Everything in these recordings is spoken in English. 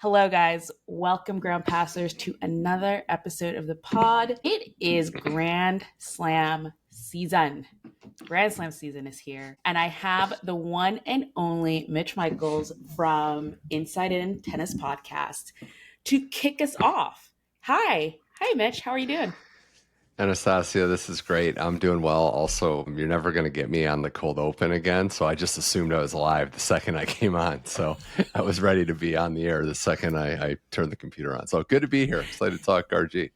Hello, guys. Welcome, Ground Passers, to another episode of the pod. It is Grand Slam season. Grand Slam season is here. And I have the one and only Mitch Michals from Inside In Tennis Podcast to kick us off. Hi. Hi, Mitch. How are you doing? Anastasia, this is great. I'm doing well. Also, you're never going to get me on the cold open again. So I just assumed I was live the second I came on. So I was ready to be on the air the second I turned the computer on. So good to be here. Excited to talk RG.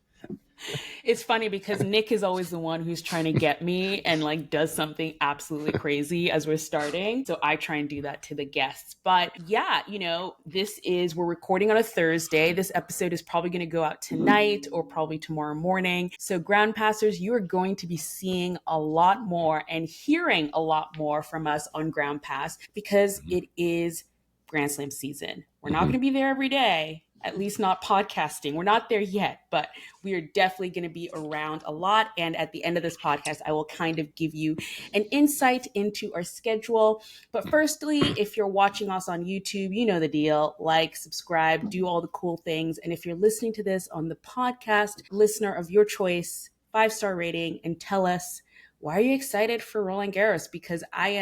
It's funny because Nick is always the one who's trying to get me and does something absolutely crazy as we're starting. So I try and do that to the guests. But yeah, we're recording on a Thursday. This episode is probably going to go out tonight or probably tomorrow morning. So Ground Passers, you are going to be seeing a lot more and hearing a lot more from us on Ground Pass because it is Grand Slam season. We're not going to be there every day. At least not podcasting. We're not there yet, but we are definitely going to be around a lot. And at the end of this podcast, I will kind of give you an insight into our schedule. But firstly, if you're watching us on YouTube, you know the deal. Like, subscribe, do all the cool things. And if you're listening to this on the podcast, listener of your choice, 5-star rating, and tell us, why are you excited for Roland Garros? Because I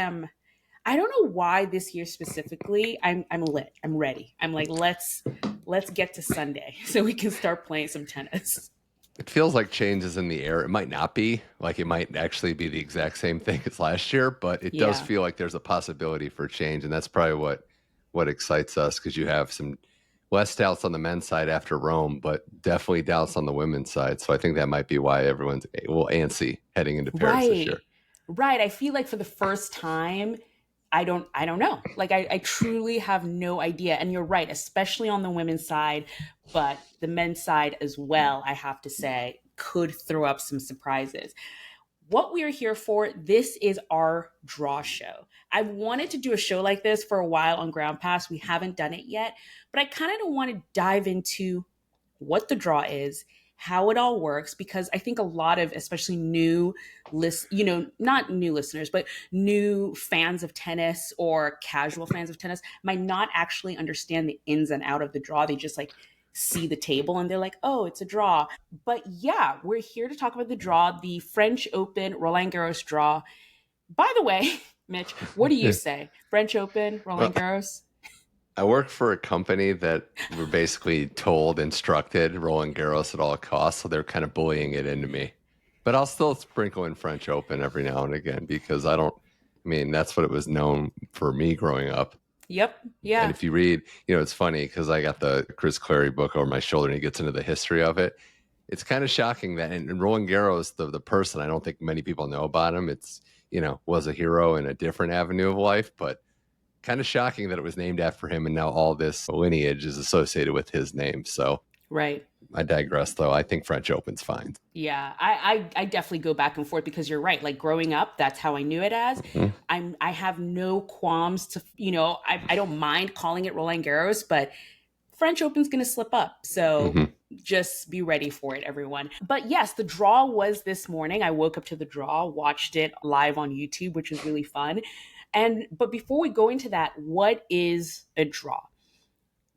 don't know why this year specifically. I'm lit. I'm ready. I'm like, let's get to Sunday so we can start playing some tennis. It feels like change is in the air. It might not be. Like it might actually be the exact same thing as last year, but it does feel like there's a possibility for change. And that's probably what excites us because you have some less doubts on the men's side after Rome, but definitely doubts on the women's side. So I think that might be why everyone's antsy heading into Paris this year. Right. I feel like for the first time, I don't know. Like I truly have no idea. And you're right, especially on the women's side, but the men's side as well, I have to say, could throw up some surprises. What we are here for, this is our draw show. I've wanted to do a show like this for a while on Ground Pass. We haven't done it yet, but I kind of want to dive into what the draw is, how it all works, because I think a lot of, especially not new listeners, but new fans of tennis or casual fans of tennis might not actually understand the ins and out of the draw. They just see the table and they're like, oh, it's a draw. But yeah, we're here to talk about the draw, the French Open Roland Garros draw. By the way, Mitch, what do you say? French Open, Roland Garros? I work for a company that we're basically instructed Roland Garros at all costs. So they're kind of bullying it into me. But I'll still sprinkle in French Open every now and again because that's what it was known for me growing up. Yep. Yeah. And if you read, it's funny because I got the Chris Clary book over my shoulder and he gets into the history of it. It's kind of shocking that in Roland Garros, the person, I don't think many people know about him. It's, was a hero in a different avenue of life, but kind of shocking that it was named after him and now all this lineage is associated with his name. So right. I digress, though. I think French Open's fine. Yeah, I definitely go back and forth because you're right. Like growing up, that's how I knew it as. Mm-hmm. I have no qualms to, I don't mind calling it Roland Garros, but French Open's going to slip up. So just be ready for it, everyone. But yes, the draw was this morning. I woke up to the draw, watched it live on YouTube, which was really fun. But before we go into that, what is a draw?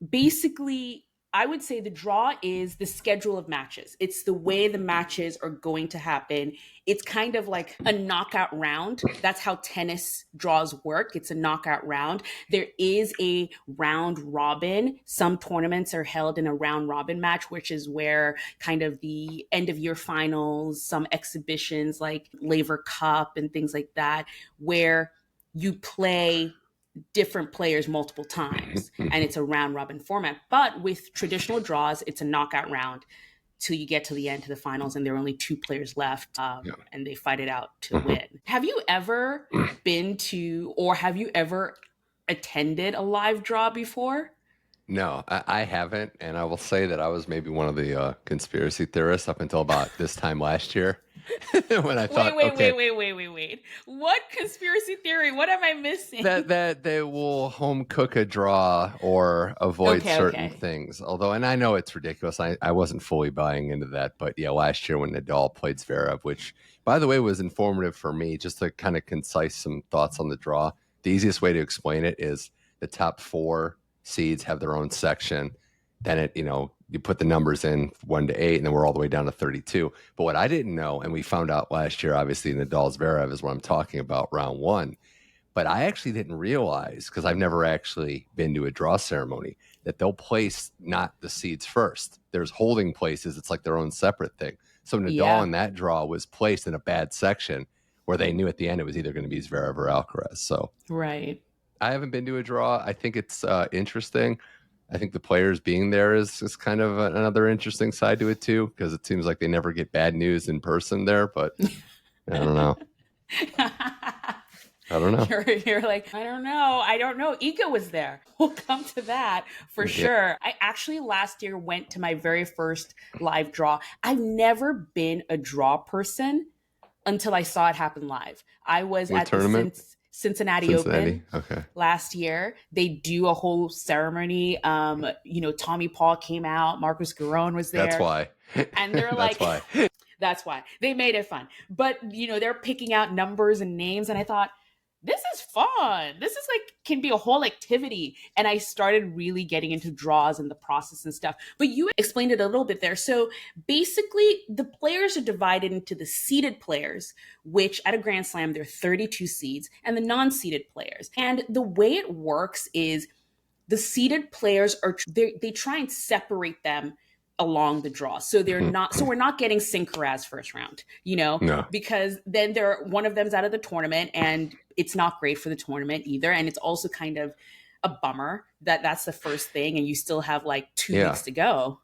Basically, I would say the draw is the schedule of matches. It's the way the matches are going to happen. It's kind of like a knockout round. That's how tennis draws work. It's a knockout round. There is a round robin. Some tournaments are held in a round robin match, which is where kind of the end of year finals, some exhibitions like Laver Cup and things like that, where you play different players multiple times and it's a round robin format. But with traditional draws, it's a knockout round till you get to the end, to the finals, and there are only 2 players left and they fight it out to win. Have you ever been to, or have you ever attended a live draw before? No, I haven't. And I will say that I was maybe one of the conspiracy theorists up until about this time last year. When I thought, wait. What conspiracy theory? What am I missing? That they will home cook a draw or avoid certain things. Although, and I know it's ridiculous. I wasn't fully buying into that. But yeah, last year when Nadal played Zverev, which, by the way, was informative for me, just to kind of concise some thoughts on the draw. The easiest way to explain it is the top 4 seeds have their own section. then it, you put the numbers in 1 to 8, and then we're all the way down to 32. But what I didn't know, and we found out last year, obviously Nadal Zverev is what I'm talking about, round one. But I actually didn't realize, because I've never actually been to a draw ceremony, that they'll place not the seeds first. There's holding places. It's like their own separate thing. So Nadal in that draw was placed in a bad section where they knew at the end it was either going to be Zverev or Alcaraz. So right. I haven't been to a draw. I think it's interesting. I think the players being there is kind of another interesting side to it too, because it seems like they never get bad news in person there. But I don't know. I don't know. You're like, I don't know. Ego was there. We'll come to that for sure. I actually last year went to my very first live draw. I've never been a draw person until I saw it happen live. I was at the Cincinnati Open last year. They do a whole ceremony. Tommy Paul came out. Marcus Giron was there. That's why. And they're like, that's why. They made it fun. But, they're picking out numbers and names. And I thought, this is fun. This is can be a whole activity. And I started really getting into draws and the process and stuff. But you explained it a little bit there. So basically, the players are divided into the seeded players, which at a Grand Slam, there are 32 seeds, and the non-seeded players. And the way it works is the seeded players they try and separate them along the draw. So they're not, so we're not getting Sincaraz first round, No. because then one of them's out of the tournament, and it's not great for the tournament either. And it's also kind of a bummer that that's the first thing, and you still have 2 weeks to go.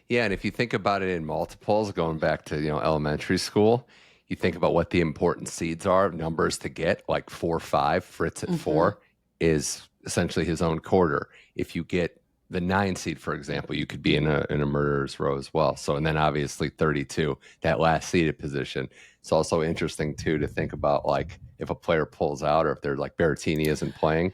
Yeah. And if you think about it in multiples, going back to, elementary school, you think about what the important seeds are, numbers to get, like 4-5, Fritz at 4 is essentially his own quarter. If you get the 9 seed, for example, you could be in a murderer's row as well. So, and then obviously 32, that last seeded position. It's also interesting too to think about if a player pulls out, or if they're Berrettini isn't playing,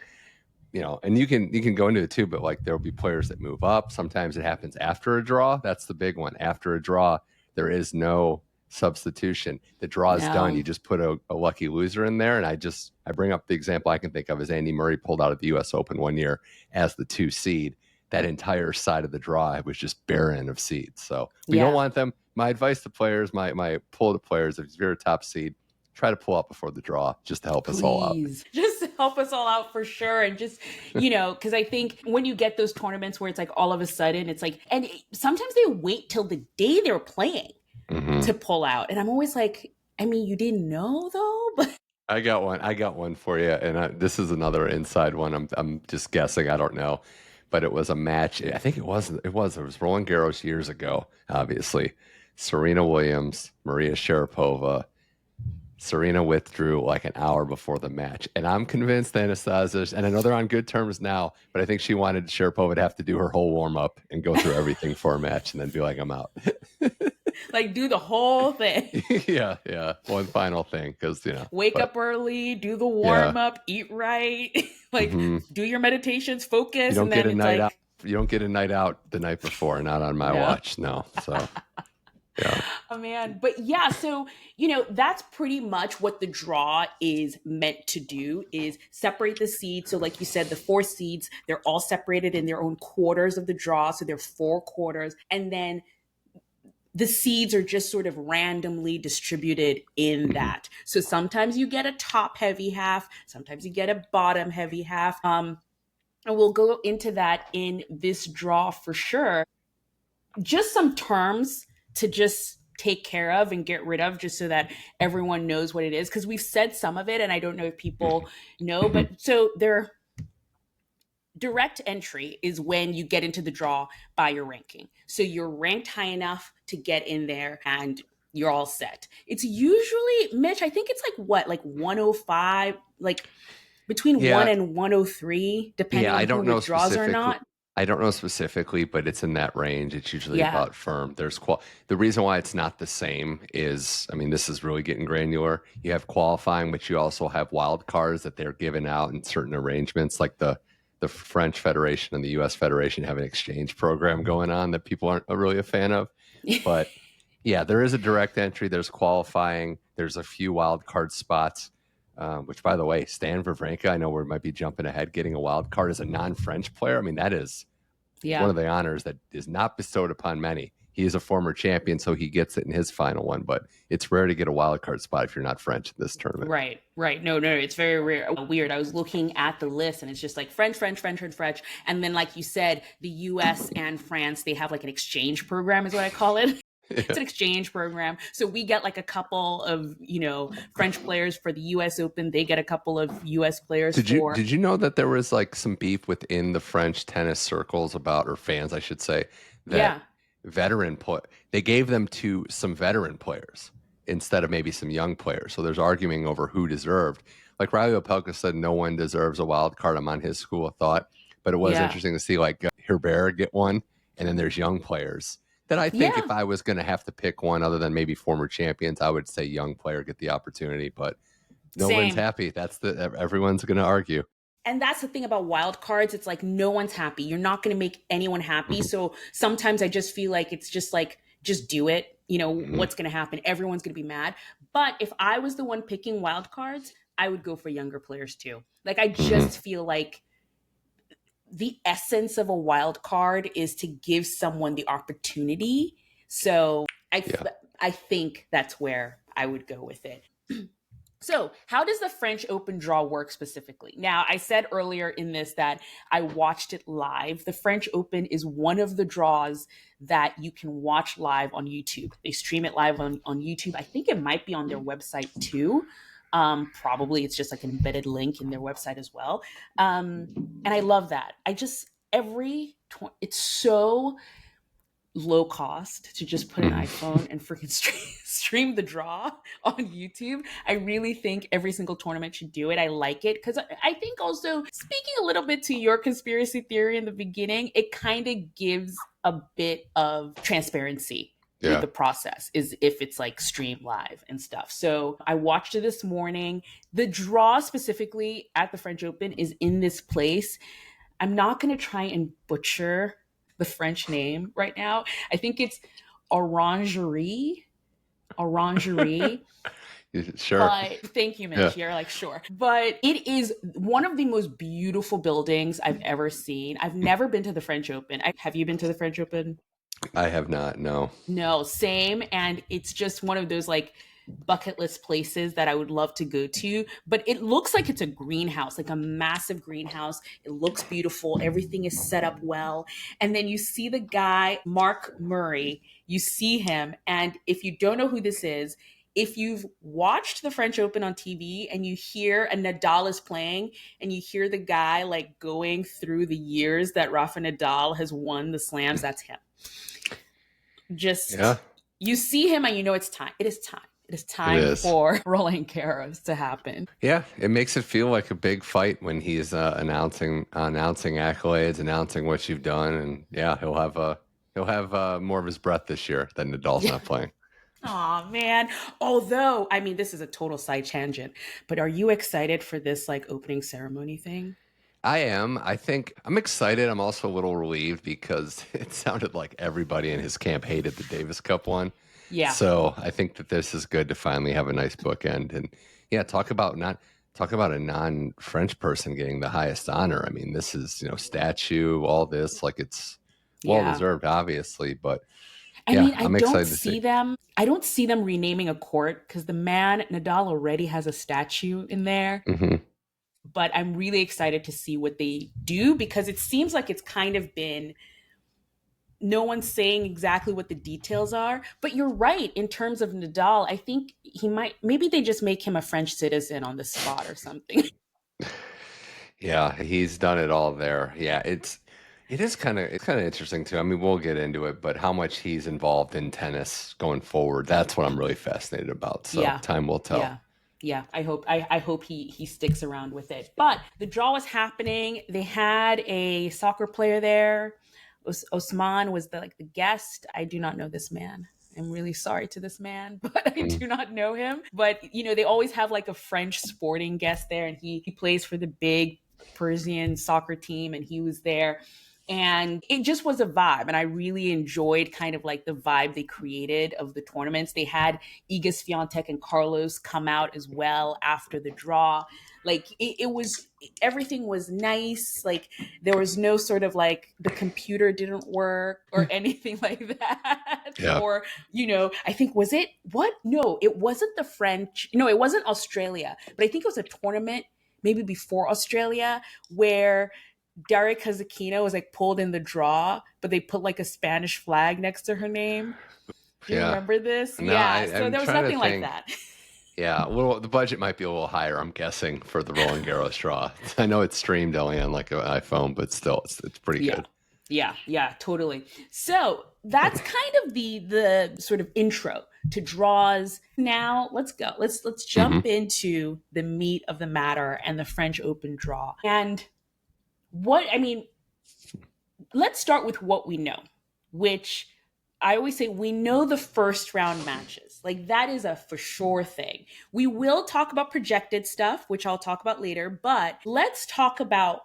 and you can go into it too, but there'll be players that move up. Sometimes it happens after a draw. That's the big one. After a draw, there is no substitution. The draw is done. You just put a lucky loser in there. And I bring up the example I can think of is Andy Murray pulled out of the US Open one year as the 2 seed. That entire side of the draw was just barren of seeds. So we don't want them. My advice to players, my pull to players, if you're a top seed, try to pull out before the draw just to help us all out. Just help us all out for sure. And just, because I think when you get those tournaments where it's all of a sudden, it's and sometimes they wait till the day they're playing to pull out. And I'm always you didn't know though, but. I got one for you. And this is another inside one. I'm just guessing. I don't know. But it was a match. I think it was Roland Garros years ago, obviously. Serena Williams, Maria Sharapova. Serena withdrew an hour before the match. And I'm convinced Anastasia, and I know they're on good terms now, but I think she wanted Sharapova to have to do her whole warm-up and go through everything for a match and then be I'm out. Do the whole thing. Yeah. One final thing, because, Wake up early, do the warm-up, eat right, do your meditations, focus. You don't get a night out. You don't get a night out the night before, not on my watch. No. So, yeah. Oh, man. But yeah, so, that's pretty much what the draw is meant to do, is separate the seeds. So like you said, the 4 seeds, they're all separated in their own quarters of the draw. So they're 4 quarters. And then the seeds are just sort of randomly distributed in that. So sometimes you get a top heavy half, sometimes you get a bottom heavy half. And we'll go into that in this draw for sure. Just some terms to just take care of and get rid of, just so that everyone knows what it is. Because we've said some of it, and I don't know if people know, but so they're direct entry is when you get into the draw by your ranking. So you're ranked high enough to get in there and you're all set. It's usually, Mitch, I think it's 105, between 1 and 103, depending on who the draws or not. I don't know specifically, but it's in that range. It's usually about firm. The reason why it's not the same is, this is really getting granular. You have qualifying, but you also have wild cards that they're giving out in certain arrangements, like the French Federation and the U.S. Federation have an exchange program going on that people aren't really a fan of. But yeah, there is a direct entry. There's qualifying. There's a few wild card spots, which, by the way, Stan Wawrinka, I know we might be jumping ahead, getting a wild card as a non-French player. That is one of the honors that is not bestowed upon many. He is a former champion, so he gets it in his final one, but it's rare to get a wild card spot if you're not French in this tournament. Right. No, it's very rare. Weird. I was looking at the list and it's just like French. And then, like you said, the US and France, they have like an exchange program is what I call it. Yeah. It's an exchange program. So we get like a couple of, French players for the US Open. They get a couple of US players. Did you know that there was like some beef within the French tennis circles or fans, I should say, that they gave them to some veteran players instead of maybe some young players. So there's arguing over who deserved. Like Riley Opelka said, no one deserves a wild card. I'm on his school of thought. But it was interesting to see like Herbert get one, and then there's young players that I think if I was going to have to pick one other than maybe former champions, I would say young player get the opportunity. But no one's happy. Everyone's going to argue. And that's the thing about wild cards. It's like no one's happy. You're not going to make anyone happy. So sometimes I just feel like it's just like, just do it. What's going to happen? Everyone's going to be mad. But if I was the one picking wild cards, I would go for younger players too. Like I just feel like the essence of a wild card is to give someone the opportunity. So I think that's where I would go with it. So how does the French Open draw work specifically? Now, I said earlier in this that I watched it live. The French Open is one of the draws that you can watch live on YouTube. They stream it live on YouTube. I think it might be on their website too. Probably it's just like an embedded link in their website as well. And I love that. It's so low cost to just put an iPhone and freaking stream the draw on YouTube. I really think every single tournament should do it. I like it because I think also, speaking a little bit to your conspiracy theory in the beginning, it kind of gives a bit of transparency with the process, is if it's like streamed live and stuff. So I watched it this morning. The draw specifically at the French Open is in this place. I'm not going to try and butcher the French name right now. I think it's Orangerie. Sure. But thank you, Mitch. You're like, sure. But it is one of the most beautiful buildings I've ever seen. I've never been to the French Open. Have you been to the French Open? I have not, no. No, same. And it's just one of those like bucket list places that I would love to go to. But it looks like it's a greenhouse, like a massive greenhouse. It looks beautiful. Everything is set up well. And then you see the guy, Mark Murray, you see him. And if you don't know who this is, if you've watched the French Open on TV and you hear a Nadal is playing and you hear the guy like going through the years that Rafa Nadal has won the slams, that's him. You see him and you know it's time. It is time. It is time for Roland Garros to happen. Yeah, it makes it feel like a big fight when he's announcing accolades, announcing what you've done, and he'll have more of his breath this year than Nadal's not playing. Oh man! Although, I mean, this is a total side tangent, but are you excited for this like opening ceremony thing? I am. I think I'm excited. I'm also a little relieved because it sounded like everybody in his camp hated the Davis Cup one. Yeah. So I think that this is good to finally have a nice bookend. And talk about a non-French person getting the highest honor. I mean, this is, statue, all this, like it's well-deserved, obviously. But I'm excited to see them. I don't see them renaming a court because the man, Nadal, already has a statue in there. Mm-hmm. But I'm really excited to see what they do because it seems like it's kind of been, no one's saying exactly what the details are. But you're right. In terms of Nadal, I think maybe they just make him a French citizen on the spot or something. Yeah, he's done it all there. Yeah, it's kind of interesting too. I mean, we'll get into it, but how much he's involved in tennis going forward, that's what I'm really fascinated about. So time will tell. Yeah, I hope he sticks around with it. But the draw was happening. They had a soccer player there. Osman was the guest. I do not know this man. I'm really sorry to this man, but I do not know him. But they always have like a French sporting guest there, and he plays for the big Parisian soccer team, and he was there. And it just was a vibe. And I really enjoyed kind of like the vibe they created of the tournaments. They had Iga Swiatek and Carlos come out as well after the draw. Like it was, everything was nice. Like there was no sort of like the computer didn't work or anything like that. Yeah. Or, I think, was it what? No, it wasn't the French. No, it wasn't Australia. But I think it was a tournament maybe before Australia where Daria Kazatkina was like pulled in the draw, but they put like a Spanish flag next to her name. Do you remember this? No, yeah. So there was nothing like that. Yeah, the budget might be a little higher, I'm guessing, for the Roland Garros draw. I know it's streamed only on like an iPhone, but still, it's pretty good. Yeah, totally. So that's kind of the sort of intro to draws. Now let's go. Let's jump into the meat of the matter and the French Open draw. And let's start with what we know, which I always say we know the first round matches. Like that is a for sure thing. We will talk about projected stuff, which I'll talk about later, but let's talk about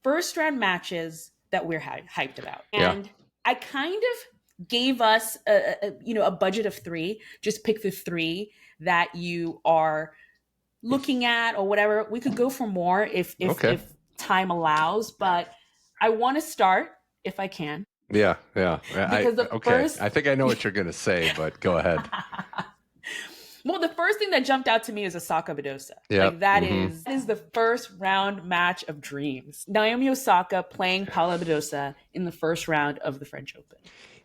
first round matches that we're hyped about. And I kind of gave us a budget of 3. Just pick the 3 that you are looking at or whatever. We could go for more if time allows, but I want to start if I can. Yeah. I think I know what you're going to say, but go ahead. Well, the first thing that jumped out to me is Osaka Badosa. Yeah. Like that is the first round match of dreams. Naomi Osaka playing Paula Badosa in the first round of the French Open.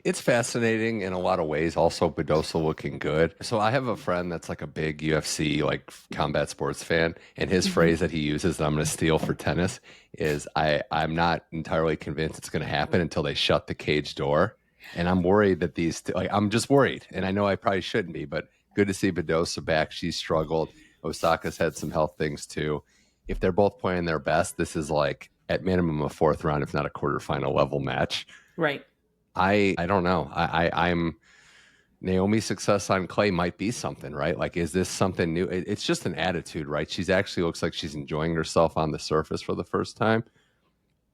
It's fascinating in a lot of ways. Also, Badosa looking good. So I have a friend that's like a big UFC, like combat sports fan. And his phrase that he uses that I'm going to steal for tennis is I'm not entirely convinced it's going to happen until they shut the cage door. And I'm worried that I'm just worried. And I know I probably shouldn't be, but good to see Badosa back. She's struggled. Osaka's had some health things too. If they're both playing their best, this is like at minimum a 4th round, if not a quarterfinal level match. Right. I don't know. I'm Naomi's success on clay might be something, right? Like, is this something new? It's just an attitude, right? She's actually looks like she's enjoying herself on the surface for the first time.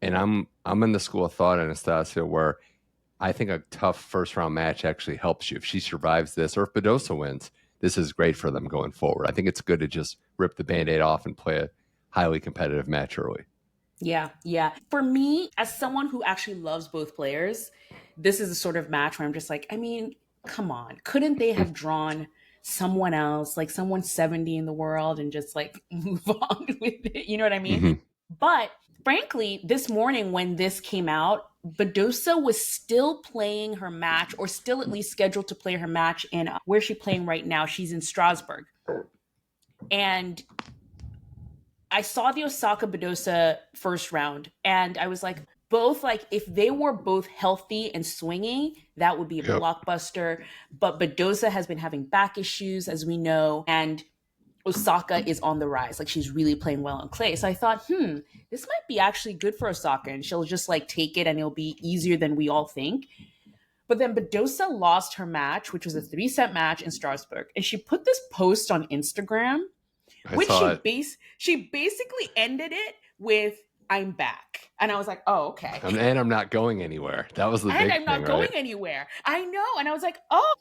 And I'm in the school of thought, Anastasia, where I think a tough first round match actually helps you. If she survives this, or if Badosa wins, this is great for them going forward. I think it's good to just rip the Band-Aid off and play a highly competitive match early. Yeah. For me, as someone who actually loves both players, this is the sort of match where I'm just like, come on. Couldn't they have drawn someone else, like someone 70 in the world and just like move on with it? You know what I mean? But frankly, this morning when this came out, Badosa was still playing her match, or still at least scheduled to play her match in, where's she playing right now? She's in Strasbourg. And I saw the Osaka Badosa first round and I was like, both, like if they were both healthy and swinging, that would be a blockbuster. But Badosa has been having back issues, as we know, and Osaka is on the rise. Like she's really playing well on clay. So I thought, this might be actually good for Osaka and she'll just like take it and it'll be easier than we all think. But then Badosa lost her match, which was a 3-set match in Strasbourg. And she put this post on Instagram, which she basically ended it with, I'm back. And I was like, oh, okay. And I'm not going anywhere. That was the big thing, And I'm not going anywhere. I know. And I was like, oh,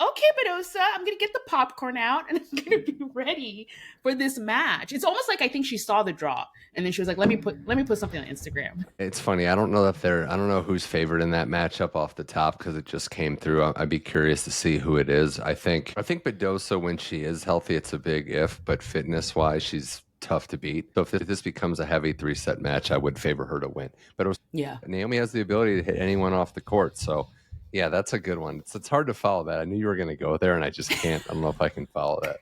okay, Badosa, I'm going to get the popcorn out and I'm going to be ready for this match. It's almost like I think she saw the draw and then she was like, let me put something on Instagram. It's funny. I don't know who's favored in that matchup off the top because it just came through. I'd be curious to see who it is. I think Badosa, when she is healthy, it's a big if, but fitness wise, she's tough to beat. So if this becomes a heavy 3-set match, I would favor her to win. But Naomi has the ability to hit anyone off the court. So yeah, that's a good one. It's hard to follow that. I knew you were going to go there and I just can't. I don't know if I can follow that.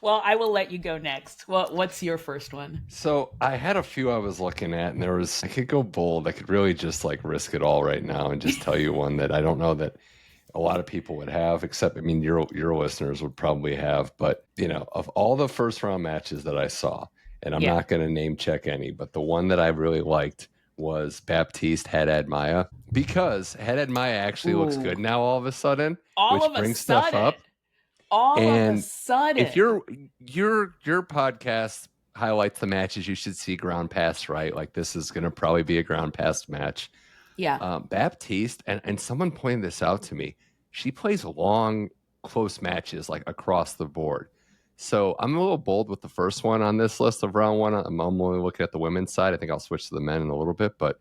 Well, I will let you go next. What's your first one? So I had a few I was looking at and I could go bold. I could really just like risk it all right now and just tell you one that I don't know that a lot of people would have, except, your listeners would probably have, but of all the first round matches that I saw, and I'm not going to name check any, but the one that I really liked was Baptiste Haddad Maia, because Haddad Maia actually looks good now all of a sudden, which brings stuff up. All of a sudden. If your podcast highlights the matches you should see ground pass, right? Like this is going to probably be a ground pass match. Yeah. Baptiste, and someone pointed this out to me, she plays long, close matches like across the board. So I'm a little bold with the first one on this list of round one. I'm only looking at the women's side. I think I'll switch to the men in a little bit, but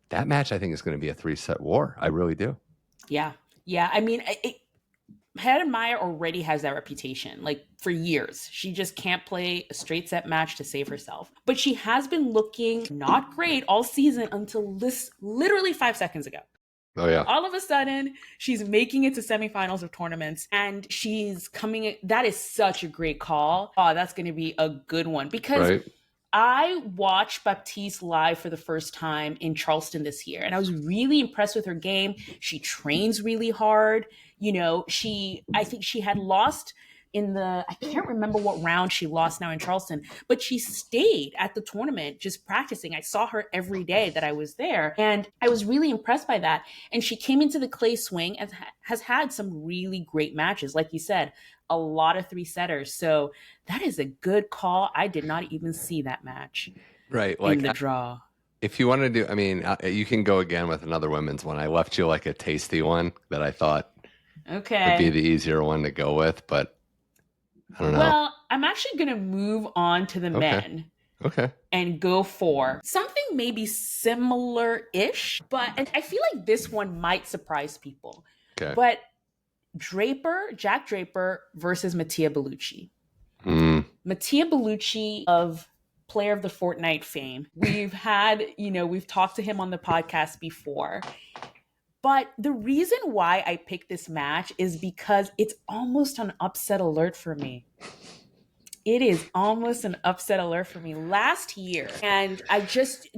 that match I think is going to be a 3-set war. I really do. Yeah. Yeah. I mean, Hannah Meyer already has that reputation, like for years. She just can't play a straight set match to save herself. But she has been looking not great all season until this literally 5 seconds ago. Oh, yeah. All of a sudden, she's making it to semifinals of tournaments and she's coming. That is such a great call. Oh, that's going to be a good one because Right. I watched Baptiste live for the first time in Charleston this year, and I was really impressed with her game. She trains really hard. You know, I think she had lost I can't remember what round she lost now in Charleston, but she stayed at the tournament just practicing. I saw her every day that I was there, and I was really impressed by that. And she came into the clay swing and has had some really great matches. Like you said, a lot of 3-setters. So that is a good call. I did not even see that match. Right. Like in the draw. If you want to do, I mean, you can go again with another women's one. I left you like a tasty one that I thought would be the easier one to go with, but I don't know. Well, I'm actually going to move on to the men. Okay. And go for something maybe similar-ish, and I feel like this one might surprise people. Okay. But Jack Draper versus Mattia Bellucci. Mattia Bellucci of Player of the Fortnight fame. We've talked to him on the podcast before. But the reason why I picked this match is because it's almost an upset alert for me. It is almost an upset alert for me. Last year, and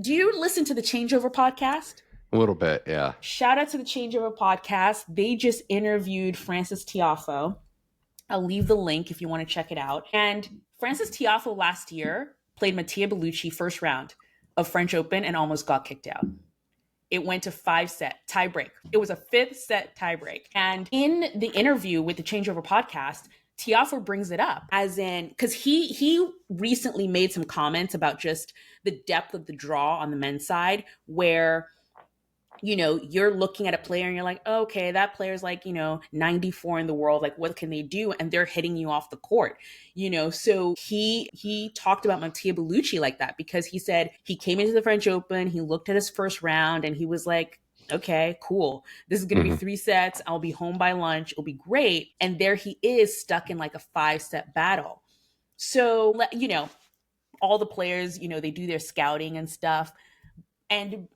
do you listen to the Changeover podcast? A little bit, yeah. Shout out to the Changeover podcast. They just interviewed Frances Tiafoe. I'll leave the link if you want to check it out. And Frances Tiafoe last year played Mattia Bellucci first round of French Open and almost got kicked out. It went to 5-set tiebreak. It was a 5th-set tiebreak. And in the interview with the Changeover podcast, Tiafoe brings it up as in, because he recently made some comments about just the depth of the draw on the men's side where, you know, you're looking at a player and you're like, oh, okay, that player's like, 94 in the world. Like, what can they do? And they're hitting you off the court, So he talked about Mattia Bellucci like that because he said he came into the French Open, he looked at his first round and he was like, okay, cool. This is going to be 3 sets. I'll be home by lunch. It'll be great. And there he is stuck in like a 5-set battle. So, all the players, they do their scouting and stuff. And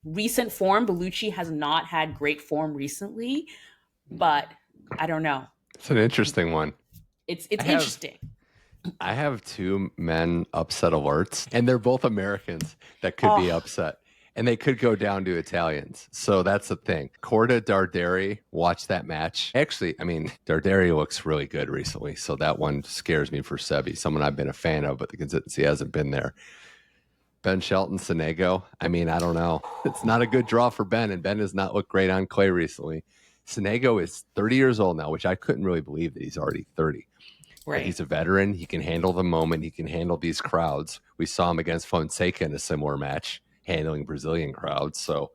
recent form, Bellucci has not had great form recently, but I don't know. It's an interesting one. It's interesting. I have 2 men upset alerts, and they're both Americans that could be upset. And they could go down to Italians. So that's the thing. Corda Darderi, watch that match. Actually, I mean, Darderi looks really good recently. So that one scares me for Sebi, someone I've been a fan of, but the consistency hasn't been there. Ben Shelton, Sonego. I mean, I don't know. It's not a good draw for Ben, and Ben has not looked great on clay recently. Sonego is 30 years old now, which I couldn't really believe that he's already 30. Right. But he's a veteran. He can handle the moment. He can handle these crowds. We saw him against Fonseca in a similar match, handling Brazilian crowds. So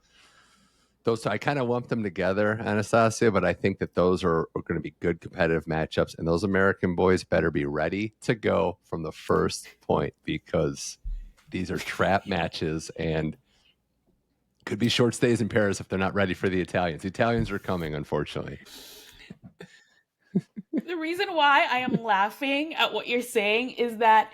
those, I kind of lumped them together, Anastasia, but I think that those are going to be good competitive matchups. And those American boys better be ready to go from the first point because these are trap matches and could be short stays in Paris if they're not ready for the Italians. The Italians are coming, unfortunately. The reason why I am laughing at what you're saying is that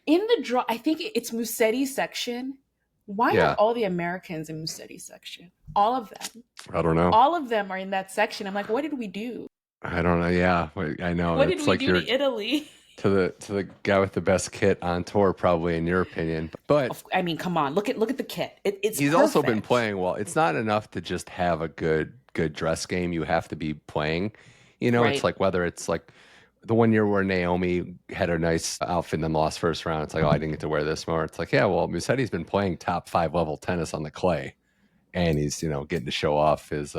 in the draw, I think it's Musetti's section. Why are all the Americans in Musetti's section? All of them. I don't know. All of them are in that section. I'm like, what did we do? I don't know. Yeah, I know. What did we do to Italy? To the guy with the best kit on tour, probably in your opinion. But I mean, come on, look at the kit. He's perfect. Also been playing well. It's not enough to just have a good dress game. You have to be playing. Right. It's like whether it's like the one year where Naomi had a nice outfit and then lost first round. It's like, oh, I didn't get to wear this more. It's like, yeah, well, Musetti's been playing top 5 level tennis on the clay, and he's getting to show off his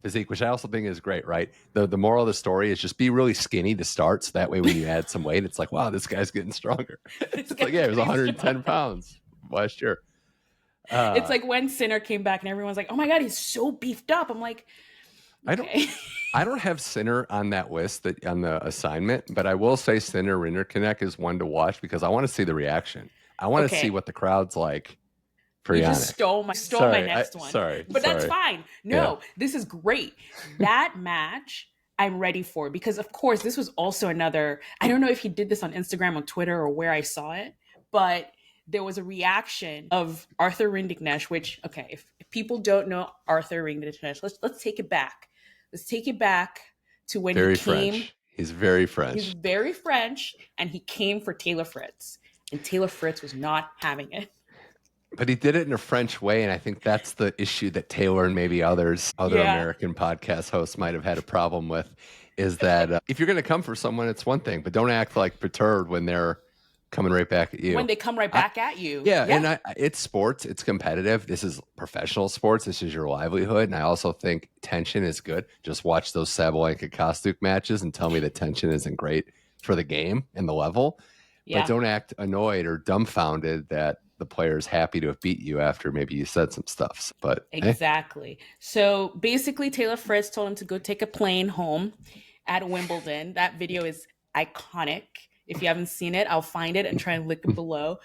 physique, which I also think is great, right? The moral of the story is just be really skinny to start, so that way when you add some weight, it's like, wow, this guy's getting stronger. It's like, yeah, he was 110 pounds last year. It's like when Sinner came back and everyone's like, oh my God, he's so beefed up. I'm like, okay. I don't have Sinner on that list on the assignment, but I will say Sinner Rinderknecht is one to watch because I want to see the reaction. I want to see what the crowd's like for Jannik. You just stole my next one. But that's fine. No, this is great. That match I'm ready for because, of course, this was also another, I don't know if he did this on Instagram or Twitter or where I saw it, but there was a reaction of Arthur Rinderknecht, which, okay, if people don't know Arthur Rinderknecht, let's take it back. Let's take it back to when he came. French. He's very French. He's very French, and he came for Taylor Fritz, and Taylor Fritz was not having it. But he did it in a French way, and I think that's the issue that Taylor and maybe other American podcast hosts might have had a problem with, is that if you're going to come for someone, it's one thing, but don't act like perturbed when they're coming right back at you. When they come right back at you. Yeah, and it's sports. It's competitive. This is professional sports. This is your livelihood. And I also think tension is good. Just watch those Sabalenka-Kostuk matches and tell me that tension isn't great for the game and the level. Yeah. But don't act annoyed or dumbfounded that the player's happy to have beat you after maybe you said some stuff. But exactly. So basically, Taylor Fritz told him to go take a plane home at Wimbledon. That video is iconic. If you haven't seen it, I'll find it and try and link it below.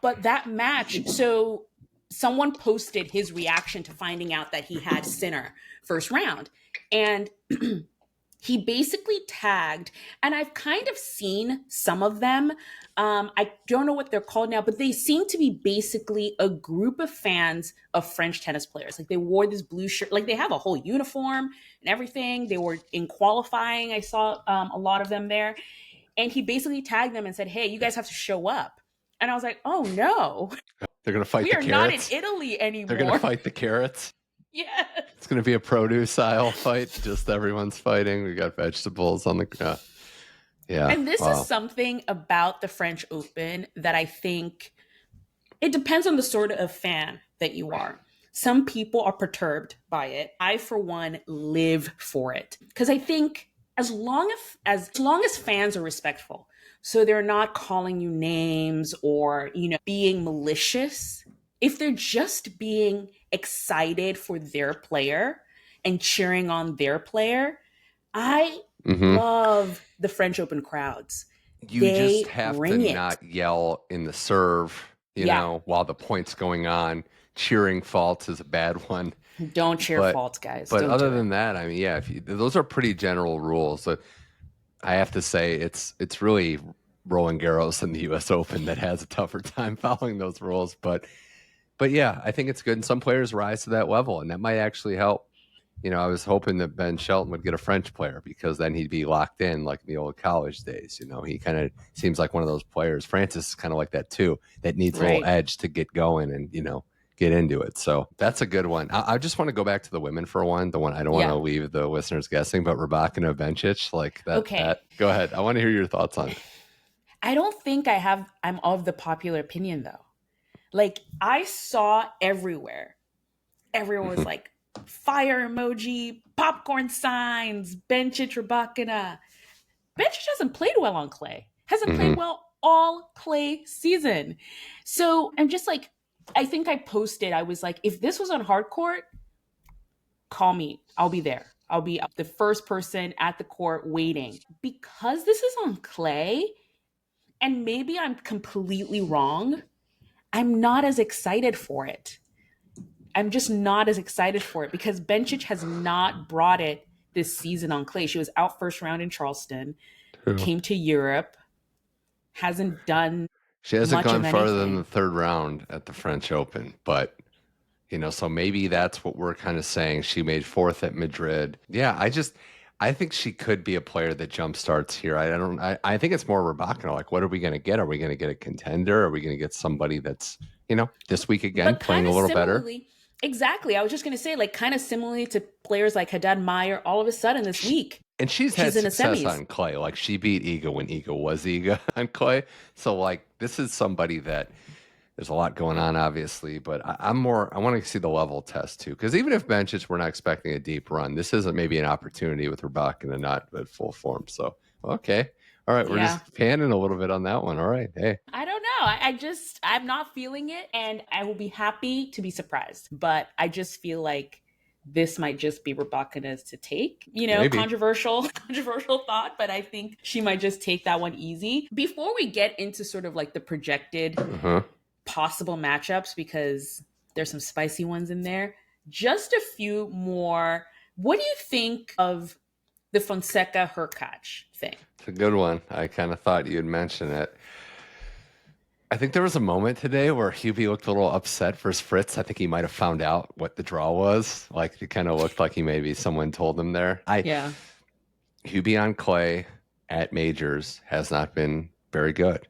But that match, so someone posted his reaction to finding out that he had Sinner first round. And he basically tagged, and I've kind of seen some of them. I don't know what they're called now, but they seem to be basically a group of fans of French tennis players. Like they wore this blue shirt, like they have a whole uniform and everything. They were in qualifying. I saw a lot of them there. And he basically tagged them and said, hey, you guys have to show up. And I was like, oh, no. They're going to fight the carrots? We are not in Italy anymore. They're going to fight the carrots? Yeah. It's going to be a produce aisle fight. Just everyone's fighting. We got vegetables on the... yeah. And this is something about the French Open that I think it depends on the sort of fan that you are. Some people are perturbed by it. I, for one, live for it. Because I think... As long as fans are respectful, so they're not calling you names or, being malicious, if they're just being excited for their player and cheering on their player, I love the French Open crowds. They just have to not yell in the serve, while the point's going on. Cheering faults is a bad one. Don't cheer faults, guys. But other than that, I mean, those are pretty general rules. So I have to say it's really Roland Garros and the U.S. Open that has a tougher time following those rules. But yeah, I think it's good. And some players rise to that level, and that might actually help. I was hoping that Ben Shelton would get a French player because then he'd be locked in like in the old college days. He kind of seems like one of those players. Francis is kind of like that too, that needs a little edge to get going and, get into it. So that's a good one. I just want to go back to the women for one. The one I don't want to leave the listeners guessing, but Rybakina Bencic, like that. Okay. Go ahead. I want to hear your thoughts on it. I don't think I'm of the popular opinion though. Like I saw everywhere. Everyone was like fire emoji, popcorn signs, Bencic, Rybakina. Bencic hasn't played well on clay. Hasn't played well all clay season. So I'm just like, I think I posted, I was like, if this was on hard court, call me. I'll be there. I'll be the first person at the court waiting. Because this is on clay, and maybe I'm completely wrong, I'm not as excited for it. I'm just not as excited for it because Bencic has not brought it this season on clay. She was out first round in Charleston, came to Europe, hasn't done... She hasn't gone farther than the third round at the French Open, but, so maybe that's what we're kind of saying. She made fourth at Madrid. Yeah, I think she could be a player that jumpstarts here. I think it's more Rybakina. Like, what are we going to get? Are we going to get a contender? Are we going to get somebody that's, this week again, playing a little better? Exactly. I was just going to say, like, kind of similarly to players like Haddad Mayer, all of a sudden this week. And she's had success on clay. Like, she beat Iga when Iga was Iga on clay. So, like, this is somebody that There's a lot going on, obviously, but I want to see the level test too. Because even if Bencic, we're not expecting a deep run, this isn't maybe an opportunity with Rybakina not at full form. So, okay. All right. We're just panning a little bit on that one. All right. Hey. I don't know. I'm not feeling it, and I will be happy to be surprised. But I just feel like this might just be Rybakina's to take. Maybe. Controversial thought, but I think she might just take that one easy. Before we get into sort of like the projected possible matchups, because there's some spicy ones in there, just a few more. What do you think of the Fonseca Hurkacz thing? It's a good one. I kind of thought you'd mention it. I think there was a moment today where Hubie looked a little upset versus Fritz. I think he might have found out what the draw was. Like, it kind of looked like maybe someone told him there. Hubie on clay at majors has not been very good.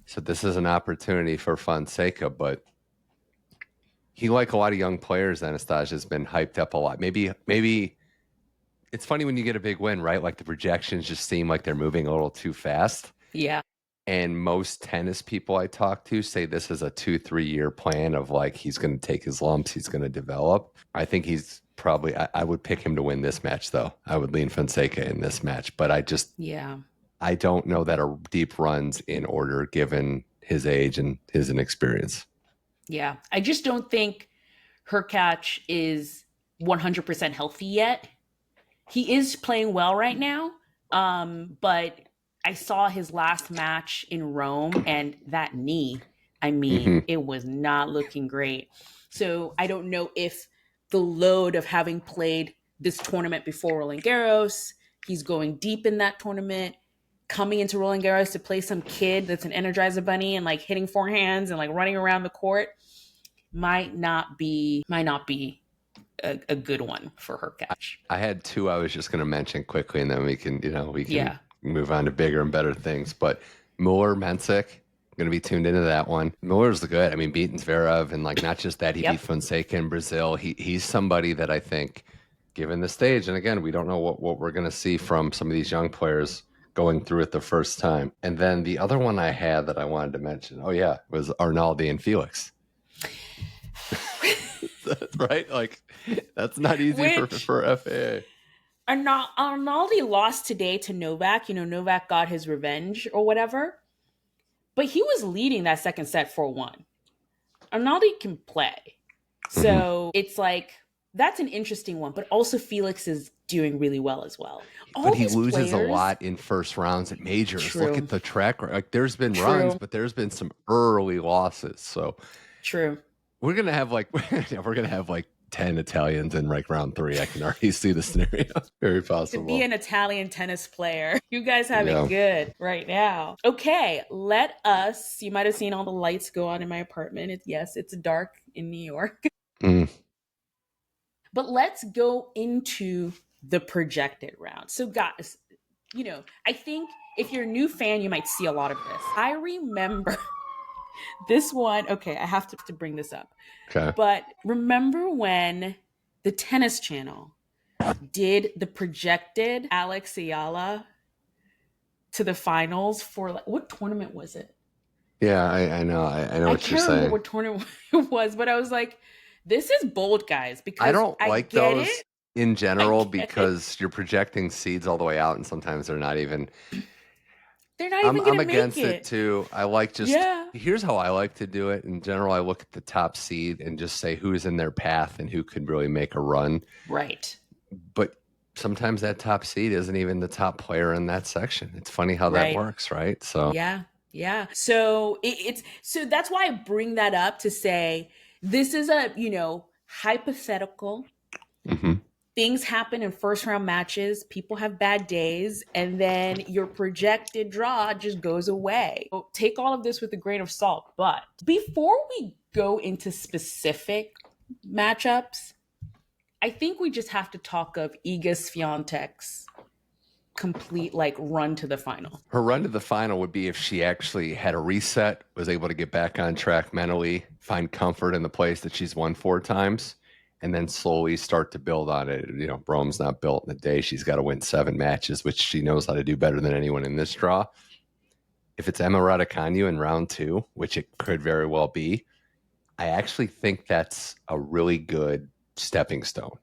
So this is an opportunity for Fonseca, but he, like a lot of young players, Anastasia, has been hyped up a lot. Maybe it's funny when you get a big win, right? Like the projections just seem like they're moving a little too fast. Yeah. And most tennis people I talk to say this is a 2-3 year plan of like, he's going to take his lumps, he's going to develop. I think he's probably, I would pick him to win this match though. I would lean Fonseca in this match, but I don't know that a deep run's in order given his age and his inexperience. Yeah. I just don't think Hurkacz is 100% healthy yet. He is playing well right now, but I saw his last match in Rome, and that knee, it was not looking great. So I don't know if the load of having played this tournament before Roland Garros, he's going deep in that tournament, coming into Roland Garros to play some kid that's an Energizer Bunny and like hitting forehands and like running around the court might not be a good one for Hurkacz. I had two I was just going to mention quickly, and then we can move on to bigger and better things. But Muller, Mensik, going to be tuned into that one. Miller's good. I mean, beating Zverev, and like not just that, he beat Fonseca in Brazil. He's somebody that I think, given the stage, and again, we don't know what we're going to see from some of these young players going through it the first time. And then the other one I had that I wanted to mention, was Arnaldi and Felix. That's right. Like, that's not easy for FAA. Arnaldi lost today to Novak. Novak got his revenge or whatever. But he was leading that second set 4-1. Arnaldi can play. So it's like, that's an interesting one. But also Felix is doing really well as well. But he loses a lot in first rounds at majors. True. Look at the track. Like, there's been runs, but there's been some early losses. So true. We're gonna have like 10 Italians in like round 3. I can already see the scenario. Very possible. To be an Italian tennis player. You guys have it good right now. Okay, you might have seen all the lights go on in my apartment. It's dark in New York. But let's go into the projected round. So guys, I think if you're a new fan, you might see a lot of this. I remember this one, okay, I have to bring this up. Okay. But remember when the Tennis Channel did the projected Alex Ayala to the finals for, like, what tournament was it? Yeah, I know. I know what you're saying. I can't remember what tournament it was, but I was like, this is bold, guys, because I don't like those in general because you're projecting seeds all the way out, and sometimes they're not even... They're not even going to make it. I'm against it too. I like here's how I like to do it. In general, I look at the top seed and just say who's in their path and who could really make a run. Right. But sometimes that top seed isn't even the top player in that section. It's funny how that works, right? So yeah. So so that's why I bring that up to say this is a hypothetical. Mm-hmm. Things happen in first round matches. People have bad days, and then your projected draw just goes away. So take all of this with a grain of salt. But before we go into specific matchups, I think we just have to talk of Iga Swiatek's complete run to the final. Her run to the final would be if she actually had a reset, was able to get back on track mentally, find comfort in the place that she's won 4 times. And then slowly start to build on it. Rome's not built in a day. She's got to win 7 matches, which she knows how to do better than anyone in this draw. If it's Emma Raducanu in round 2, which it could very well be, I actually think that's a really good stepping stone